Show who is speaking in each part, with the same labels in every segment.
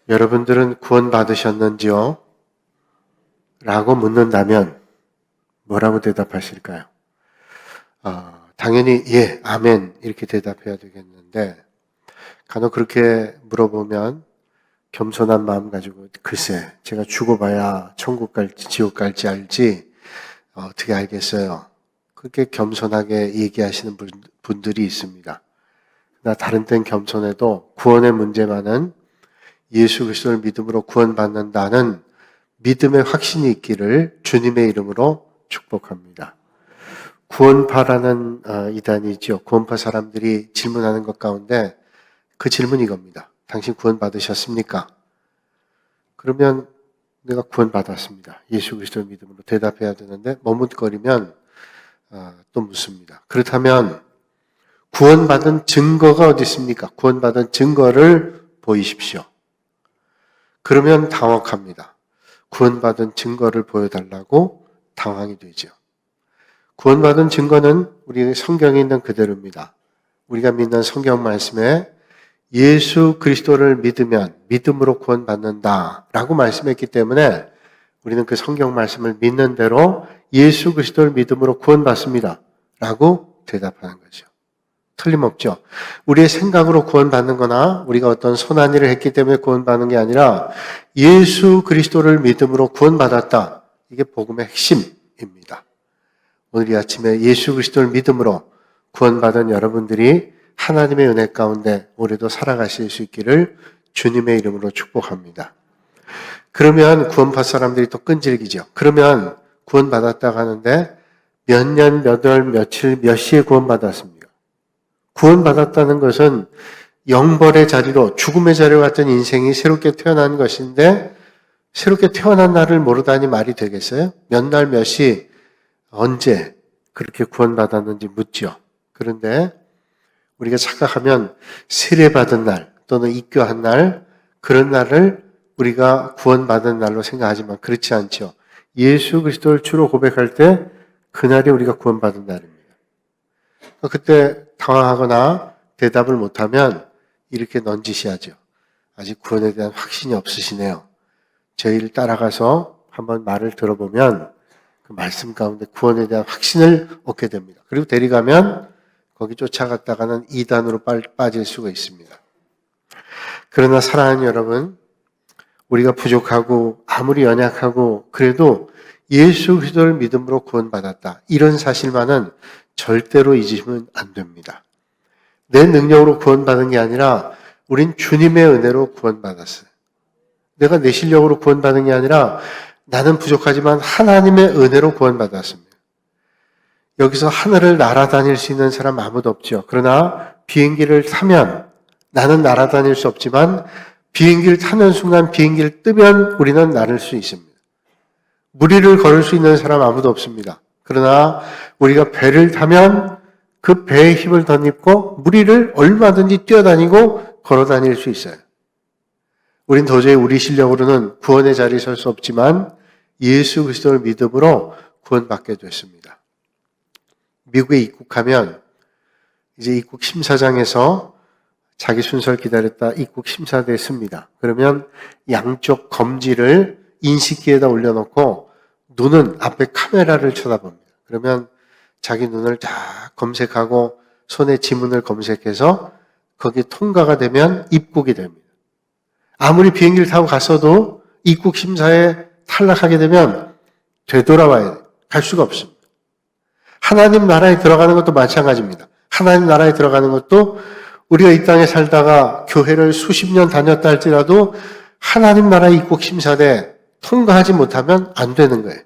Speaker 1: 여러분들은 구원 받으셨는지요? 라고 묻는다면 뭐라고 대답하실까요? 당연히 예, 아멘 이렇게 대답해야 되겠는데 간혹 그렇게 물어보면 겸손한 마음 가지고 글쎄 제가 죽어봐야 천국 갈지 지옥 갈지 알지 어떻게 알겠어요. 그렇게 겸손하게 얘기하시는 분들이 있습니다. 나 다른 땐 겸손해도 구원의 문제만은 예수 그리스도를 믿음으로 구원받는다는 믿음의 확신이 있기를 주님의 이름으로 축복합니다. 구원파라는 이단이죠. 구원파 사람들이 질문하는 것 가운데 그 질문이 이겁니다. 당신 구원 받으셨습니까? 그러면 내가 구원 받았습니다. 예수 그리스도의 믿음으로 대답해야 되는데 머뭇거리면 또 묻습니다. 그렇다면 구원받은 증거가 어디 있습니까? 구원받은 증거를 보이십시오. 그러면 당혹합니다. 구원받은 증거를 보여달라고 당황이 되죠. 구원받은 증거는 우리 성경에 있는 그대로입니다. 우리가 믿는 성경 말씀에 예수 그리스도를 믿으면 믿음으로 구원받는다 라고 말씀했기 때문에 우리는 그 성경 말씀을 믿는 대로 예수 그리스도를 믿음으로 구원받습니다 라고 대답하는 거죠. 틀림없죠. 우리의 생각으로 구원받는 거나 우리가 어떤 선한 일을 했기 때문에 구원받는 게 아니라 예수 그리스도를 믿음으로 구원받았다. 이게 복음의 핵심입니다. 오늘 이 아침에 예수 그리스도를 믿음으로 구원받은 여러분들이 하나님의 은혜 가운데 올해도 살아가실 수 있기를 주님의 이름으로 축복합니다. 그러면 구원파 사람들이 또 끈질기죠. 그러면 구원받았다고 하는데 몇 년, 몇 월, 며칠, 몇 시에 구원받았습니까? 구원받았다는 것은 영벌의 자리로 죽음의 자리로 같은 인생이 새롭게 태어난 것인데 새롭게 태어난 날을 모르다니 말이 되겠어요? 몇 날, 몇 시, 언제 그렇게 구원받았는지 묻죠. 그런데 우리가 착각하면 세례받은 날 또는 입교한 날 그런 날을 우리가 구원받은 날로 생각하지만 그렇지 않죠. 예수 그리스도를 주로 고백할 때 그날이 우리가 구원받은 날입니다. 그때 당황하거나 대답을 못하면 이렇게 넌지시하죠. 아직 구원에 대한 확신이 없으시네요. 저희를 따라가서 한번 말을 들어보면 그 말씀 가운데 구원에 대한 확신을 얻게 됩니다. 그리고 데려가면 거기 쫓아갔다가는 이단으로 빠질 수가 있습니다. 그러나 사랑하는 여러분, 우리가 부족하고 아무리 연약하고 그래도 예수 그리스도를 믿음으로 구원받았다. 이런 사실만은 절대로 잊으시면 안 됩니다. 내 능력으로 구원받은 게 아니라 우린 주님의 은혜로 구원받았어요. 내가 내 실력으로 구원받은 게 아니라 나는 부족하지만 하나님의 은혜로 구원받았습니다. 여기서 하늘을 날아다닐 수 있는 사람 아무도 없죠. 그러나 비행기를 타면 나는 날아다닐 수 없지만 비행기를 타는 순간 비행기를 뜨면 우리는 날을 수 있습니다. 무리를 걸을 수 있는 사람 아무도 없습니다. 그러나 우리가 배를 타면 그 배에 힘을 덧입고 무리를 얼마든지 뛰어다니고 걸어다닐 수 있어요. 우린 도저히 우리 실력으로는 구원의 자리에 설 수 없지만 예수 그리스도를 믿음으로 구원받게 됐습니다. 미국에 입국하면 이제 입국 심사장에서 자기 순서를 기다렸다 입국 심사대에 씁니다. 그러면 양쪽 검지를 인식기에다 올려놓고 눈은 앞에 카메라를 쳐다봅니다. 그러면 자기 눈을 다 검색하고 손에 지문을 검색해서 거기 통과가 되면 입국이 됩니다. 아무리 비행기를 타고 갔어도 입국 심사에 탈락하게 되면 되돌아와야 돼요. 갈 수가 없습니다. 하나님 나라에 들어가는 것도 마찬가지입니다. 하나님 나라에 들어가는 것도 우리가 이 땅에 살다가 교회를 수십 년 다녔다 할지라도 하나님 나라 입국 심사대 통과하지 못하면 안 되는 거예요.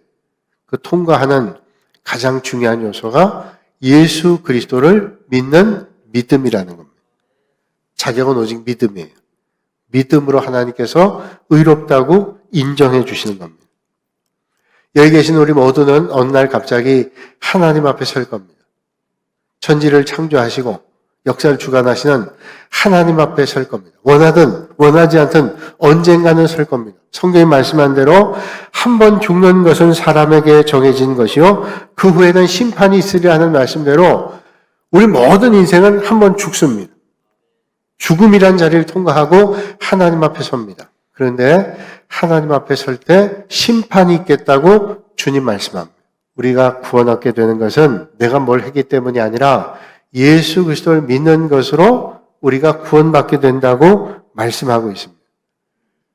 Speaker 1: 그 통과하는 가장 중요한 요소가 예수 그리스도를 믿는 믿음이라는 겁니다. 자격은 오직 믿음이에요. 믿음으로 하나님께서 의롭다고 인정해 주시는 겁니다. 여기 계신 우리 모두는 어느 날 갑자기 하나님 앞에 설 겁니다. 천지를 창조하시고 역사를 주관하시는 하나님 앞에 설 겁니다. 원하든 원하지 않든 언젠가는 설 겁니다. 성경이 말씀한 대로 한 번 죽는 것은 사람에게 정해진 것이요 그 후에는 심판이 있으리라 하는 말씀대로 우리 모든 인생은 한 번 죽습니다. 죽음이란 자리를 통과하고 하나님 앞에 섭니다. 그런데 하나님 앞에 설 때 심판이 있겠다고 주님 말씀합니다. 우리가 구원 얻게 되는 것은 내가 뭘 했기 때문이 아니라 예수 그리스도를 믿는 것으로 우리가 구원받게 된다고 말씀하고 있습니다.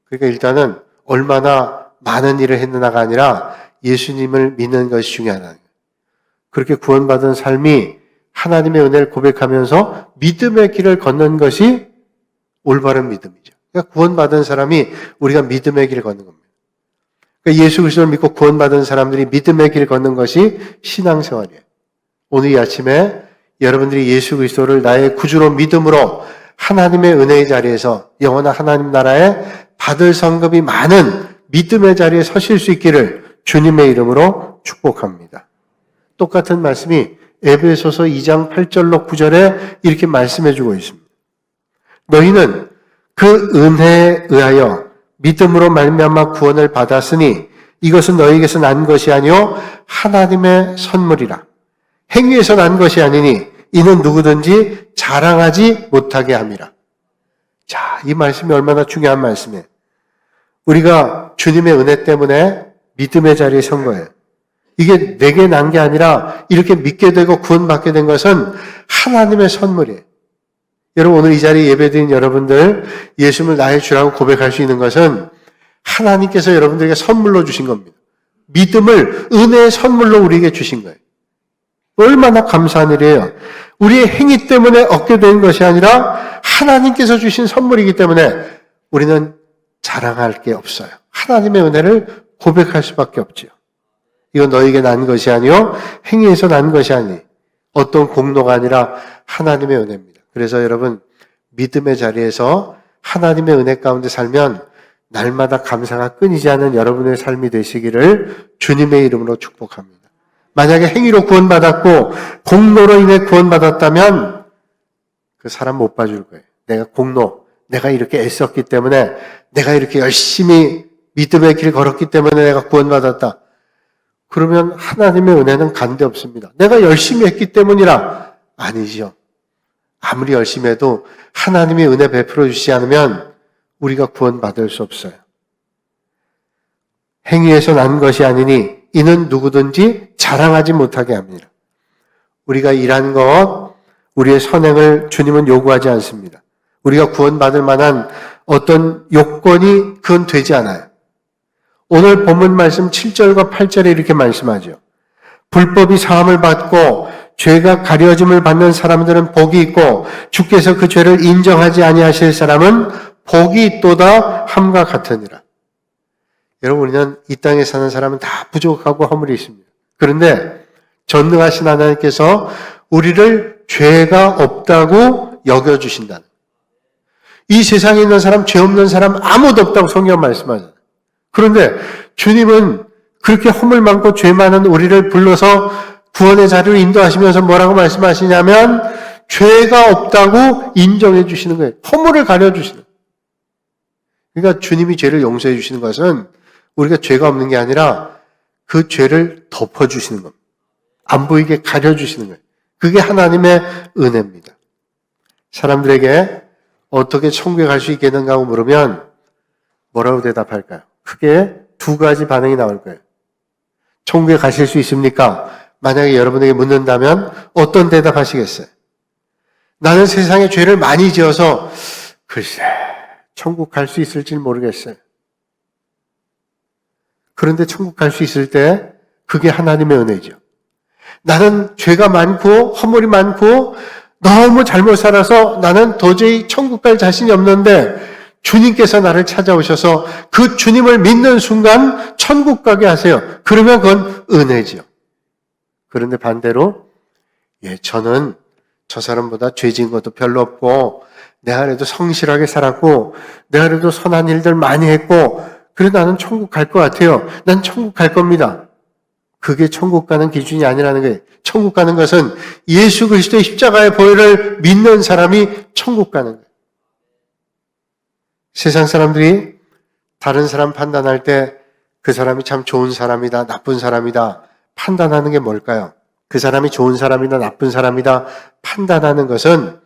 Speaker 1: 그러니까 일단은 얼마나 많은 일을 했느냐가 아니라 예수님을 믿는 것이 중요하다는 거예요. 그렇게 구원받은 삶이 하나님의 은혜를 고백하면서 믿음의 길을 걷는 것이 올바른 믿음이죠. 그러니까 구원받은 사람이 우리가 믿음의 길을 걷는 겁니다. 그러니까 예수 그리스도를 믿고 구원받은 사람들이 믿음의 길을 걷는 것이 신앙생활이에요. 오늘 이 아침에 여러분들이 예수 그리스도를 나의 구주로 믿음으로 하나님의 은혜의 자리에서 영원한 하나님 나라에 받을 성급이 많은 믿음의 자리에 서실 수 있기를 주님의 이름으로 축복합니다. 똑같은 말씀이 에베소서 2장 8절로 9절에 이렇게 말씀해 주고 있습니다. 너희는 그 은혜에 의하여 믿음으로 말미암아 구원을 받았으니 이것은 너희에게서 난 것이 아니요 하나님의 선물이라. 행위에서 난 것이 아니니 이는 누구든지 자랑하지 못하게 함이라. 자, 이 말씀이 얼마나 중요한 말씀이에요. 우리가 주님의 은혜 때문에 믿음의 자리에 선 거예요. 이게 내게 난 게 아니라 이렇게 믿게 되고 구원받게 된 것은 하나님의 선물이에요. 여러분 오늘 이 자리에 예배드린 여러분들 예수님을 나의 주라고 고백할 수 있는 것은 하나님께서 여러분들에게 선물로 주신 겁니다. 믿음을 은혜의 선물로 우리에게 주신 거예요. 얼마나 감사한 일이에요. 우리의 행위 때문에 얻게 된 것이 아니라 하나님께서 주신 선물이기 때문에 우리는 자랑할 게 없어요. 하나님의 은혜를 고백할 수밖에 없지요. 이건 너에게 난 것이 아니요 행위에서 난 것이 아니 어떤 공로가 아니라 하나님의 은혜입니다. 그래서 여러분 믿음의 자리에서 하나님의 은혜 가운데 살면 날마다 감사가 끊이지 않는 여러분의 삶이 되시기를 주님의 이름으로 축복합니다. 만약에 행위로 구원받았고 공로로 인해 구원받았다면 그 사람 못 봐줄 거예요. 내가 공로, 내가 이렇게 애썼기 때문에 내가 이렇게 열심히 믿음의 길 걸었기 때문에 내가 구원받았다. 그러면 하나님의 은혜는 간대 없습니다. 내가 열심히 했기 때문이라 아니죠. 아무리 열심히 해도 하나님이 은혜 베풀어 주시지 않으면 우리가 구원받을 수 없어요. 행위에서 난 것이 아니니 이는 누구든지 자랑하지 못하게 합니다. 우리가 일한 것, 우리의 선행을 주님은 요구하지 않습니다. 우리가 구원받을 만한 어떤 요건이 그건 되지 않아요. 오늘 본문 말씀 7절과 8절에 이렇게 말씀하죠. 불법이 사함을 받고 죄가 가려짐을 받는 사람들은 복이 있고 주께서 그 죄를 인정하지 아니하실 사람은 복이 있도다 함과 같으니라. 여러분 우리는 이 땅에 사는 사람은 다 부족하고 허물이 있습니다. 그런데 전능하신 하나님께서 우리를 죄가 없다고 여겨주신다는 이 세상에 있는 사람, 죄 없는 사람 아무도 없다고 성경 말씀하잖아요. 그런데 주님은 그렇게 허물 많고 죄 많은 우리를 불러서 구원의 자리로 인도하시면서 뭐라고 말씀하시냐면 죄가 없다고 인정해 주시는 거예요. 허물을 가려주시는 거예요. 그러니까 주님이 죄를 용서해 주시는 것은 우리가 죄가 없는 게 아니라 그 죄를 덮어주시는 겁니다. 안 보이게 가려주시는 거예요. 그게 하나님의 은혜입니다. 사람들에게 어떻게 천국에 갈 수 있겠는가 하고 물으면 뭐라고 대답할까요? 크게 두 가지 반응이 나올 거예요. 천국에 가실 수 있습니까? 만약에 여러분에게 묻는다면 어떤 대답하시겠어요? 나는 세상에 죄를 많이 지어서 글쎄 천국 갈 수 있을지 모르겠어요. 그런데 천국 갈 수 있을 때 그게 하나님의 은혜죠. 나는 죄가 많고 허물이 많고 너무 잘못 살아서 나는 도저히 천국 갈 자신이 없는데 주님께서 나를 찾아오셔서 그 주님을 믿는 순간 천국 가게 하세요. 그러면 그건 은혜죠. 그런데 반대로 저는 저 사람보다 죄 지은 것도 별로 없고 내가 그래도 성실하게 살았고 내가 그래도 선한 일들 많이 했고 그래 나는 천국 갈 것 같아요. 난 천국 갈 겁니다. 그게 천국 가는 기준이 아니라는 거예요. 천국 가는 것은 예수 그리스도의 십자가의 보혈을 믿는 사람이 천국 가는 거예요. 세상 사람들이 다른 사람 판단할 때 그 사람이 참 좋은 사람이다, 나쁜 사람이다 판단하는 게 뭘까요? 그 사람이 좋은 사람이다, 나쁜 사람이다 판단하는 것은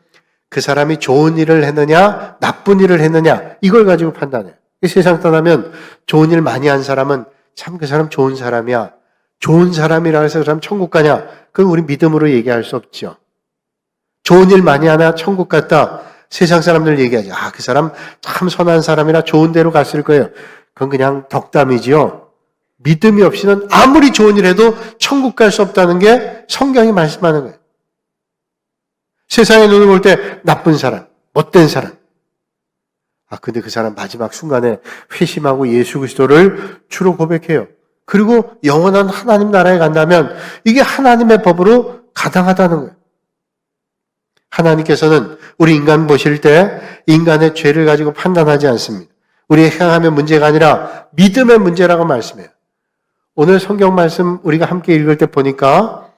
Speaker 1: 그 사람이 좋은 일을 했느냐, 나쁜 일을 했느냐 이걸 가지고 판단해요. 이 세상 떠나면 좋은 일 많이 한 사람은 참 그 사람 좋은 사람이야. 좋은 사람이라 해서 그 사람 천국 가냐? 그건 우리 믿음으로 얘기할 수 없죠. 좋은 일 많이 하나 천국 갔다. 세상 사람들 얘기하지. 아, 그 사람 참 선한 사람이라 좋은 데로 갔을 거예요. 그건 그냥 덕담이지요. 믿음이 없이는 아무리 좋은 일 해도 천국 갈 수 없다는 게 성경이 말씀하는 거예요. 세상의 눈을 볼 때 나쁜 사람, 못된 사람. 아, 근데 그 사람 마지막 순간에 회심하고 예수 그리스도를 주로 고백해요. 그리고 영원한 하나님 나라에 간다면 이게 하나님의 법으로 가당하다는 거예요. 하나님께서는 우리 인간 보실 때 인간의 죄를 가지고 판단하지 않습니다. 우리의 행함의 문제가 아니라 믿음의 문제라고 말씀해요. 오늘 성경 말씀 우리가 함께 읽을 때 보니까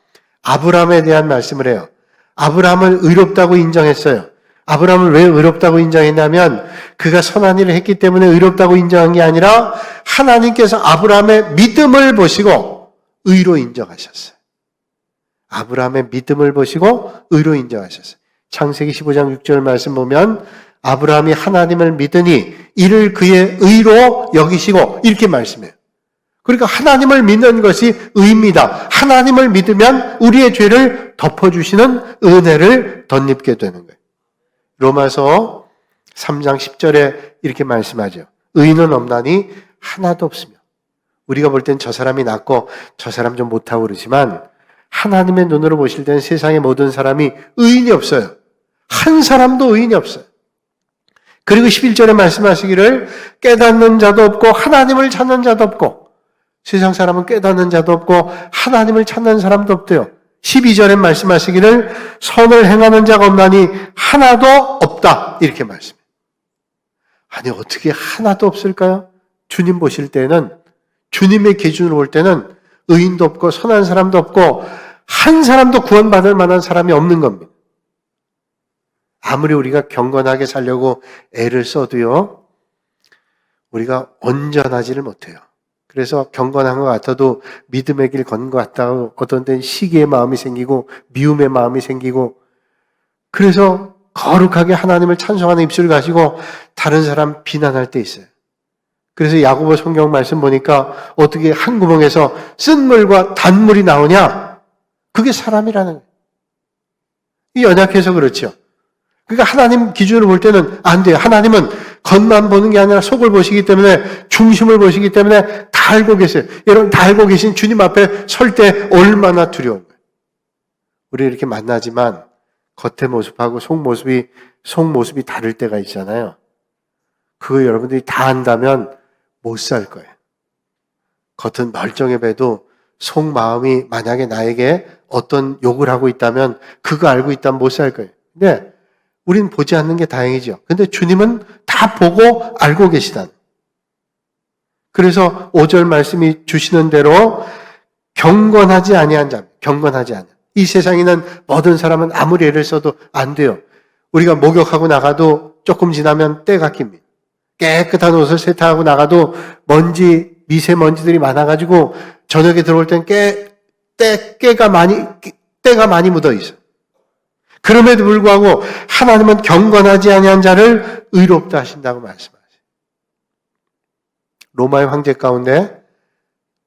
Speaker 1: 아브라함에 대한 말씀을 해요. 아브라함을 의롭다고 인정했어요. 아브라함을 왜 의롭다고 인정했냐면 그가 선한 일을 했기 때문에 의롭다고 인정한 게 아니라 하나님께서 아브라함의 믿음을 보시고 의로 인정하셨어요. 아브라함의 믿음을 보시고 의로 인정하셨어요. 창세기 15장 6절 말씀 보면 아브라함이 하나님을 믿으니 이를 그의 의로 여기시고 이렇게 말씀해요. 그러니까 하나님을 믿는 것이 의입니다. 하나님을 믿으면 우리의 죄를 덮어주시는 은혜를 덧입게 되는 거예요. 로마서 3장 10절에 이렇게 말씀하죠. 의인은 없나니 하나도 없으며. 우리가 볼 땐 저 사람이 낫고 저 사람 좀 못하고 그러지만 하나님의 눈으로 보실 때는 세상의 모든 사람이 의인이 없어요. 한 사람도 의인이 없어요. 그리고 11절에 말씀하시기를 깨닫는 자도 없고 하나님을 찾는 자도 없고 세상 사람은 깨닫는 자도 없고 하나님을 찾는 사람도 없대요. 12절에 말씀하시기를 선을 행하는 자가 없나니 하나도 없다. 이렇게 말씀해요. 아니 어떻게 하나도 없을까요? 주님 보실 때는 주님의 기준으로 볼 때는 의인도 없고 선한 사람도 없고 한 사람도 구원받을 만한 사람이 없는 겁니다. 아무리 우리가 경건하게 살려고 애를 써도요. 우리가 온전하지를 못해요. 그래서 경건한 것 같아도 믿음의 길 건 것 같다고 어떤 때는 시기의 마음이 생기고 미움의 마음이 생기고 그래서 거룩하게 하나님을 찬송하는 입술을 가지고 다른 사람 비난할 때 있어요. 그래서 야고보 성경 말씀 보니까 어떻게 한 구멍에서 쓴물과 단물이 나오냐? 그게 사람이라는 거예요. 이 연약해서 그렇죠. 그러니까 하나님 기준으로 볼 때는 안 돼요. 하나님은 겉만 보는 게 아니라 속을 보시기 때문에 중심을 보시기 때문에 다 알고 계세요. 여러분 다 알고 계신 주님 앞에 설 때 얼마나 두려운 거예요. 우리 이렇게 만나지만 겉의 모습하고 속모습이 다를 때가 있잖아요. 그거 여러분들이 다 안다면 못 살 거예요. 겉은 멀쩡해 봐도 속마음이 만약에 나에게 어떤 욕을 하고 있다면 그거 알고 있다면 못 살 거예요. 근데 우린 보지 않는 게 다행이죠. 근데 주님은 다 보고 알고 계시다는. 그래서 5절 말씀이 주시는 대로 경건하지 아니한 자, 경건하지 않아. 이 세상에는 모든 사람은 아무리 애를 써도 안 돼요. 우리가 목욕하고 나가도 조금 지나면 때가 낍니다. 깨끗한 옷을 세탁하고 나가도 미세먼지들이 많아가지고 저녁에 들어올 땐 때가 많이 묻어 있어요. 그럼에도 불구하고 하나님은 경건하지 아니한 자를 의롭다 하신다고 말씀하세요. 로마의 황제 가운데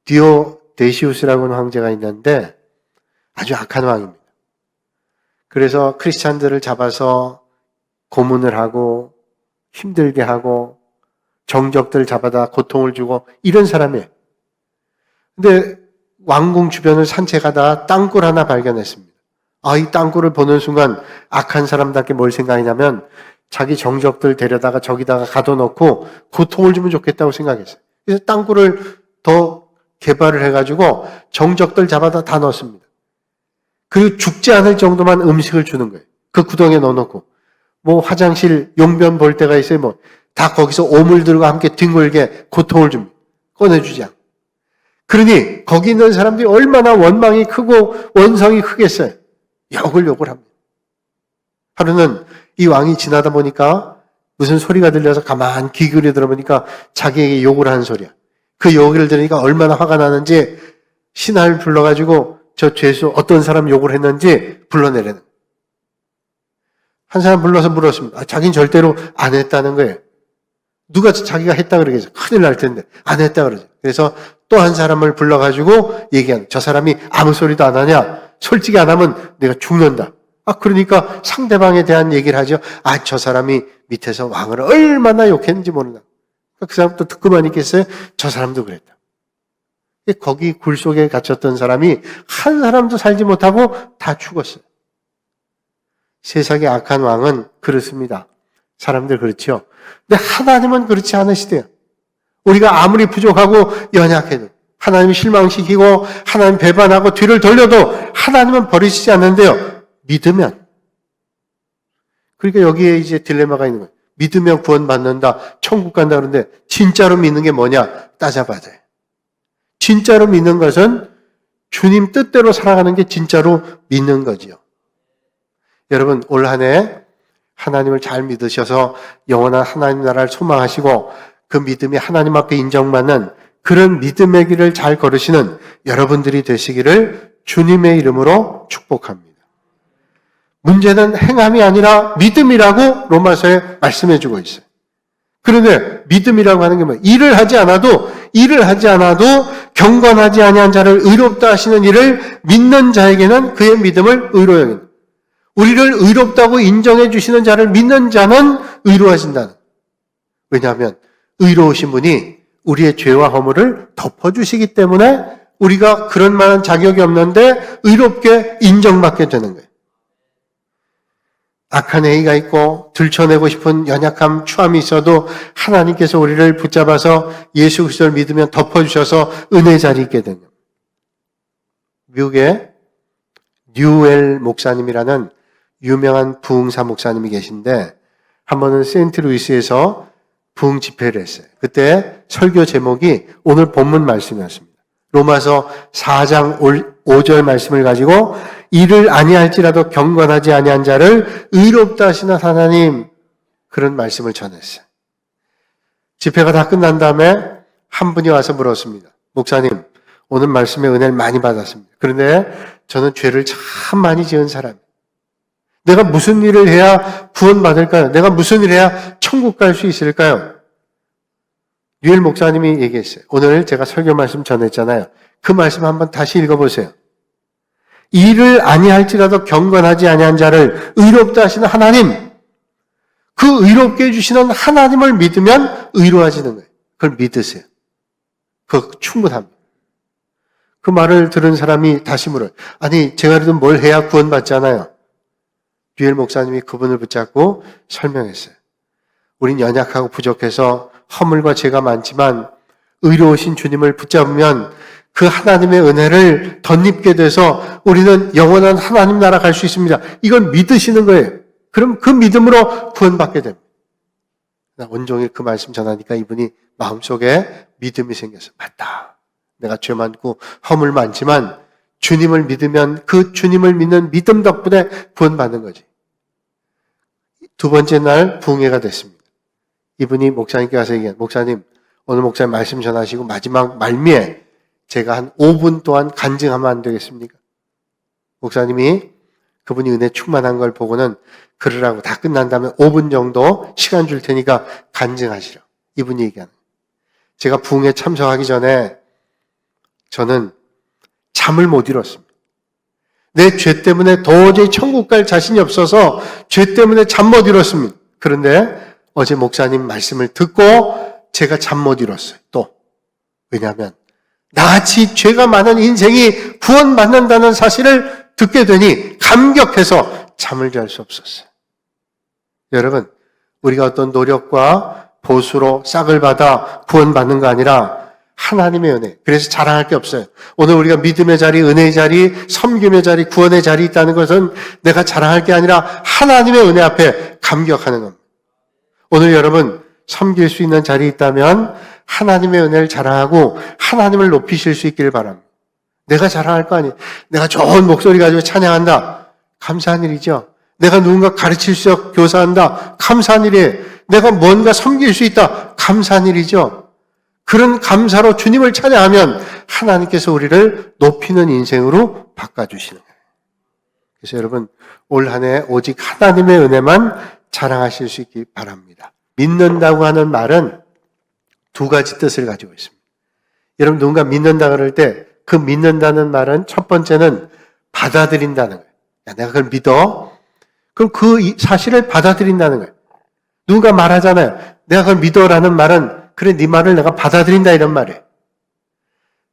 Speaker 1: 디오데시우스라고 하는 황제가 있는데 아주 악한 왕입니다. 그래서 크리스찬들을 잡아서 고문을 하고 힘들게 하고 정적들 잡아다 고통을 주고 이런 사람이에요. 근데 왕궁 주변을 산책하다가 땅굴 하나 발견했습니다. 이 땅굴을 보는 순간 악한 사람답게 뭘 생각했냐면 자기 정적들 데려다가 저기다가 가둬놓고 고통을 주면 좋겠다고 생각했어요. 그래서 땅굴을 더 개발을 해가지고 정적들 잡아다 다 넣었습니다. 그리고 죽지 않을 정도만 음식을 주는 거예요. 그 구덩이에 넣어놓고 화장실 용변 볼 때가 있어요. 다 거기서 오물들과 함께 뒹굴게 고통을 줍니다. 꺼내주지 않고. 그러니 거기 있는 사람들이 얼마나 원망이 크고 원성이 크겠어요. 욕을 합니다. 하루는 이 왕이 지나다 보니까 무슨 소리가 들려서 가만 귀 기울여 들어보니까 자기에게 욕을 하는 소리야. 그 욕을 들으니까 얼마나 화가 나는지 신하를 불러가지고 저 죄수 어떤 사람 욕을 했는지 불러내려는. 한 사람 불러서 물었습니다. 자기는 절대로 안 했다는 거예요. 누가 자기가 했다 그러겠죠. 큰일 날 텐데 안 했다 그러죠. 그래서 또 한 사람을 불러가지고 얘기하는, 저 사람이 아무 소리도 안 하냐? 솔직히 안 하면 내가 죽는다. 그러니까 상대방에 대한 얘기를 하죠. 저 사람이 밑에서 왕을 얼마나 욕했는지 모른다. 그 사람도 듣고만 있겠어요? 저 사람도 그랬다. 거기 굴 속에 갇혔던 사람이 한 사람도 살지 못하고 다 죽었어요. 세상의 악한 왕은 그렇습니다. 사람들 그렇죠. 근데 하나님은 그렇지 않으시대요. 우리가 아무리 부족하고 연약해도, 하나님 실망시키고 하나님 배반하고 뒤를 돌려도 하나님은 버리시지 않는데요. 믿으면. 그러니까 여기에 이제 딜레마가 있는 거예요. 믿으면 구원받는다, 천국 간다 그러는데 진짜로 믿는 게 뭐냐? 따져봐야. 진짜로 믿는 것은 주님 뜻대로 살아가는 게 진짜로 믿는 거지요. 여러분, 올 한 해 하나님을 잘 믿으셔서 영원한 하나님 나라를 소망하시고 그 믿음이 하나님 앞에 인정받는 그런 믿음의 길을 잘 걸으시는 여러분들이 되시기를 주님의 이름으로 축복합니다. 문제는 행함이 아니라 믿음이라고 로마서에 말씀해주고 있어요. 그런데 믿음이라고 하는 게 뭐예요? 일을 하지 않아도 경건하지 아니한 자를 의롭다 하시는 일을 믿는 자에게는 그의 믿음을 의로 여긴다. 우리를 의롭다고 인정해 주시는 자를 믿는 자는 의로워진다. 왜냐하면 의로우신 분이 우리의 죄와 허물을 덮어주시기 때문에 우리가 그런 만한 자격이 없는데 의롭게 인정받게 되는 거예요. 악한 행위가 있고 들춰내고 싶은 연약함, 추함이 있어도 하나님께서 우리를 붙잡아서 예수 그리스도를 믿으면 덮어주셔서 은혜 자리에 있게 됩니다. 미국에 뉴엘 목사님이라는 유명한 부흥사 목사님이 계신데 한 번은 세인트루이스에서 부흥 집회를 했어요. 그때 설교 제목이 오늘 본문 말씀이었습니다. 로마서 4장 5절 말씀을 가지고 이를 아니할지라도 경건하지 아니한 자를 의롭다 하시는 하나님, 그런 말씀을 전했어요. 집회가 다 끝난 다음에 한 분이 와서 물었습니다. 목사님, 오늘 말씀에 은혜를 많이 받았습니다. 그런데 저는 죄를 참 많이 지은 사람이에요. 내가 무슨 일을 해야 구원받을까요? 내가 무슨 일을 해야 천국 갈 수 있을까요? 유엘 목사님이 얘기했어요. 오늘 제가 설교 말씀 전했잖아요. 그 말씀 한번 다시 읽어보세요. 이를 아니할지라도 경건하지 아니한 자를 의롭다 하시는 하나님, 그 의롭게 해주시는 하나님을 믿으면 의로워지는 거예요. 그걸 믿으세요. 그거 충분합니다. 그 말을 들은 사람이 다시 물어요. 아니, 제가 그래도 뭘 해야 구원받잖아요. 유엘 목사님이 그분을 붙잡고 설명했어요. 우린 연약하고 부족해서 허물과 죄가 많지만 의로우신 주님을 붙잡으면 그 하나님의 은혜를 덧입게 돼서 우리는 영원한 하나님 나라 갈 수 있습니다. 이걸 믿으시는 거예요. 그럼 그 믿음으로 구원받게 됩니다. 온종일 그 말씀 전하니까 이분이 마음속에 믿음이 생겼어요. 맞다. 내가 죄 많고 허물 많지만 주님을 믿으면 그 주님을 믿는 믿음 덕분에 구원받는 거지. 두 번째 날 부흥회가 됐습니다. 이분이 목사님께 가서 얘기해요. 목사님, 오늘 목사님 말씀 전하시고 마지막 말미에 제가 한 5분 동안 간증하면 안 되겠습니까? 목사님이 그분이 은혜 충만한 걸 보고는 그러라고 다 끝난 다음에 5분 정도 시간 줄 테니까 간증하시라. 이분이 얘기하는 거예요. 제가 부흥회 참석하기 전에 저는 잠을 못 이뤘습니다. 내 죄 때문에 도저히 천국 갈 자신이 없어서 죄 때문에 잠 못 이뤘습니다. 그런데 어제 목사님 말씀을 듣고 제가 잠 못 이뤘어요. 또. 왜냐하면 나같이 죄가 많은 인생이 구원받는다는 사실을 듣게 되니 감격해서 잠을 잘 수 없었어요. 여러분, 우리가 어떤 노력과 보수로 싹을 받아 구원받는 거 아니라 하나님의 은혜. 그래서 자랑할 게 없어요. 오늘 우리가 믿음의 자리, 은혜의 자리, 섬김의 자리, 구원의 자리 있다는 것은 내가 자랑할 게 아니라 하나님의 은혜 앞에 감격하는 겁니다. 오늘 여러분 섬길 수 있는 자리에 있다면 하나님의 은혜를 자랑하고 하나님을 높이실 수 있기를 바랍니다. 내가 자랑할 거 아니에요. 내가 좋은 목소리 가지고 찬양한다. 감사한 일이죠. 내가 누군가 가르칠 수 있어 교사한다. 감사한 일이에요. 내가 뭔가 섬길 수 있다. 감사한 일이죠. 그런 감사로 주님을 찬양하면 하나님께서 우리를 높이는 인생으로 바꿔주시는 거예요. 그래서 여러분 올 한 해 오직 하나님의 은혜만 자랑하실 수 있기 바랍니다. 믿는다고 하는 말은 두 가지 뜻을 가지고 있습니다. 여러분, 누군가 믿는다 그럴 때 그 믿는다는 말은 첫 번째는 받아들인다는 거예요. 야, 내가 그걸 믿어? 그럼 그 사실을 받아들인다는 거예요. 누군가 말하잖아요. 내가 그걸 믿어라는 말은 그래, 네 말을 내가 받아들인다 이런 말이에요.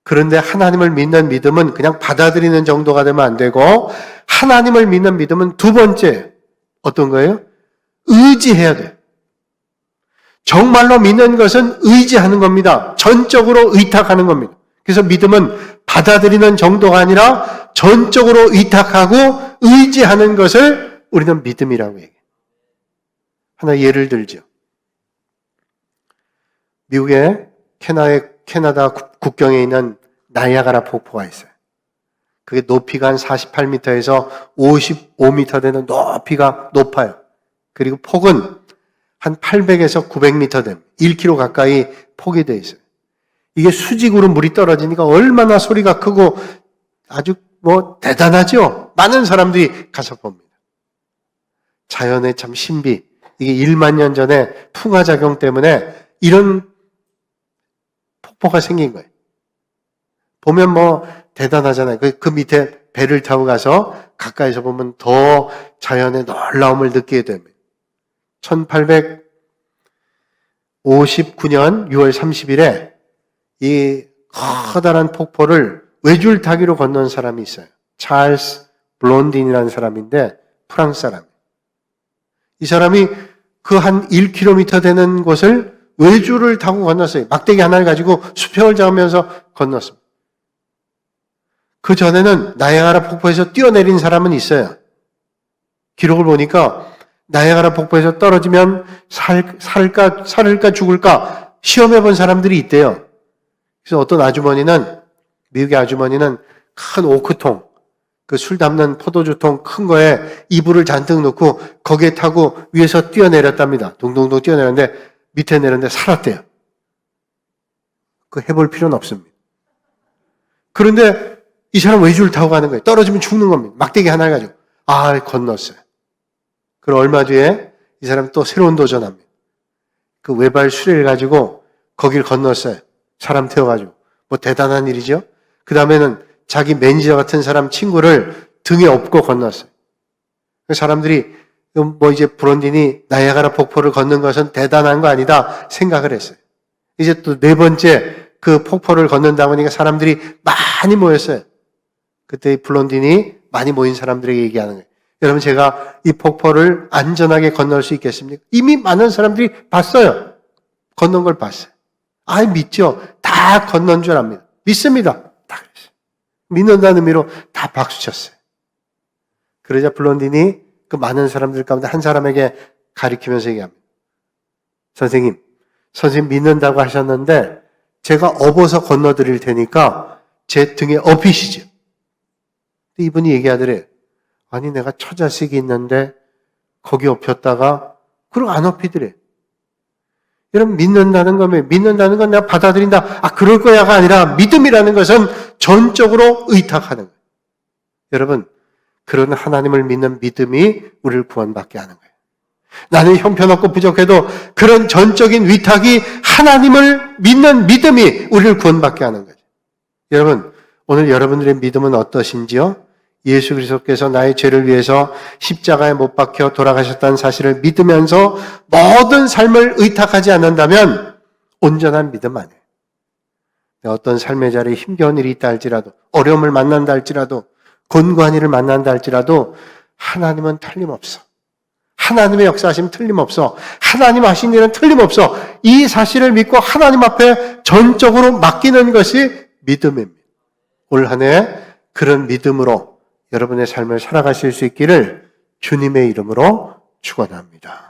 Speaker 1: 그런데 하나님을 믿는 믿음은 그냥 받아들이는 정도가 되면 안 되고, 하나님을 믿는 믿음은 두 번째 어떤 거예요? 의지해야 돼요. 정말로 믿는 것은 의지하는 겁니다. 전적으로 의탁하는 겁니다. 그래서 믿음은 받아들이는 정도가 아니라 전적으로 의탁하고 의지하는 것을 우리는 믿음이라고 얘기해요. 하나 예를 들죠. 미국의 캐나다 국경에 있는 나이아가라 폭포가 있어요. 그게 높이가 한 48m에서 55m 되는 높이가 높아요. 그리고 폭은 한 800에서 900m 됩니다. 1km 가까이 폭이 되어 있어요. 이게 수직으로 물이 떨어지니까 얼마나 소리가 크고 아주 대단하죠? 많은 사람들이 가서 봅니다. 자연의 참 신비. 이게 1만 년 전에 풍화작용 때문에 이런 폭포가 생긴 거예요. 보면 대단하잖아요. 그 밑에 배를 타고 가서 가까이서 보면 더 자연의 놀라움을 느끼게 됩니다. 1859년 6월 30일에 이 커다란 폭포를 외줄타기로 건넌 사람이 있어요. 찰스 블론딘이라는 사람인데 프랑스 사람. 이 사람이 그 한 1km 되는 곳을 외줄을 타고 건넜어요. 막대기 하나를 가지고 수평을 잡으면서 건넜습니다. 그 전에는 나이아가라 폭포에서 뛰어내린 사람은 있어요. 기록을 보니까 나이아가라 폭포에서 떨어지면 살을까 죽을까 시험해 본 사람들이 있대요. 그래서 어떤 아주머니는, 미국의 아주머니는 큰 오크통, 그 술 담는 포도주통 큰 거에 이불을 잔뜩 넣고 거기에 타고 위에서 뛰어내렸답니다. 동동동 뛰어내렸는데 밑에 내렸는데 살았대요. 그거 해볼 필요는 없습니다. 그런데 이 사람 외줄 타고 가는 거예요. 떨어지면 죽는 겁니다. 막대기 하나를 가지고. 건넜어요. 그리고 얼마 뒤에 이 사람 또 새로운 도전합니다. 그 외발 수레를 가지고 거길 건넜어요. 사람 태워가지고. 대단한 일이죠. 그 다음에는 자기 매니저 같은 사람 친구를 등에 업고 건넜어요. 사람들이 이제 브론딘이 나이아가라 폭포를 걷는 것은 대단한 거 아니다 생각을 했어요. 이제 또 네 번째 그 폭포를 걷는다 보니까 사람들이 많이 모였어요. 그때 블론딘이 많이 모인 사람들에게 얘기하는 거예요. 여러분, 제가 이 폭포를 안전하게 건널 수 있겠습니까? 이미 많은 사람들이 봤어요. 건넌 걸 봤어요. 믿죠? 다 건넌 줄 압니다. 믿습니다. 다 그랬어요. 믿는다는 의미로 다 박수쳤어요. 그러자 블론딘이 그 많은 사람들 가운데 한 사람에게 가리키면서 얘기합니다. 선생님 믿는다고 하셨는데 제가 업어서 건너드릴 테니까 제 등에 업히시죠. 이분이 얘기하더래요. 아니, 내가 처자식이 있는데 거기 업혔다가 그럼 안 업히더래. 여러분, 믿는다는 거면 믿는다는 건 내가 받아들인다. 그럴 거야가 아니라 믿음이라는 것은 전적으로 의탁하는 거예요. 여러분, 그런 하나님을 믿는 믿음이 우리를 구원받게 하는 거예요. 나는 형편없고 부족해도 그런 전적인 위탁이 하나님을 믿는 믿음이 우리를 구원받게 하는 거죠. 여러분, 오늘 여러분들의 믿음은 어떠신지요? 예수 그리스도께서 나의 죄를 위해서 십자가에 못 박혀 돌아가셨다는 사실을 믿으면서 모든 삶을 의탁하지 않는다면 온전한 믿음 아니에요. 어떤 삶의 자리에 힘겨운 일이 있다 할지라도, 어려움을 만난다 할지라도, 곤고한 일을 만난다 할지라도 하나님은 틀림없어. 하나님의 역사하심 틀림없어. 하나님 하신 일은 틀림없어. 이 사실을 믿고 하나님 앞에 전적으로 맡기는 것이 믿음입니다. 올 한 해 그런 믿음으로 여러분의 삶을 살아가실 수 있기를 주님의 이름으로 축원합니다.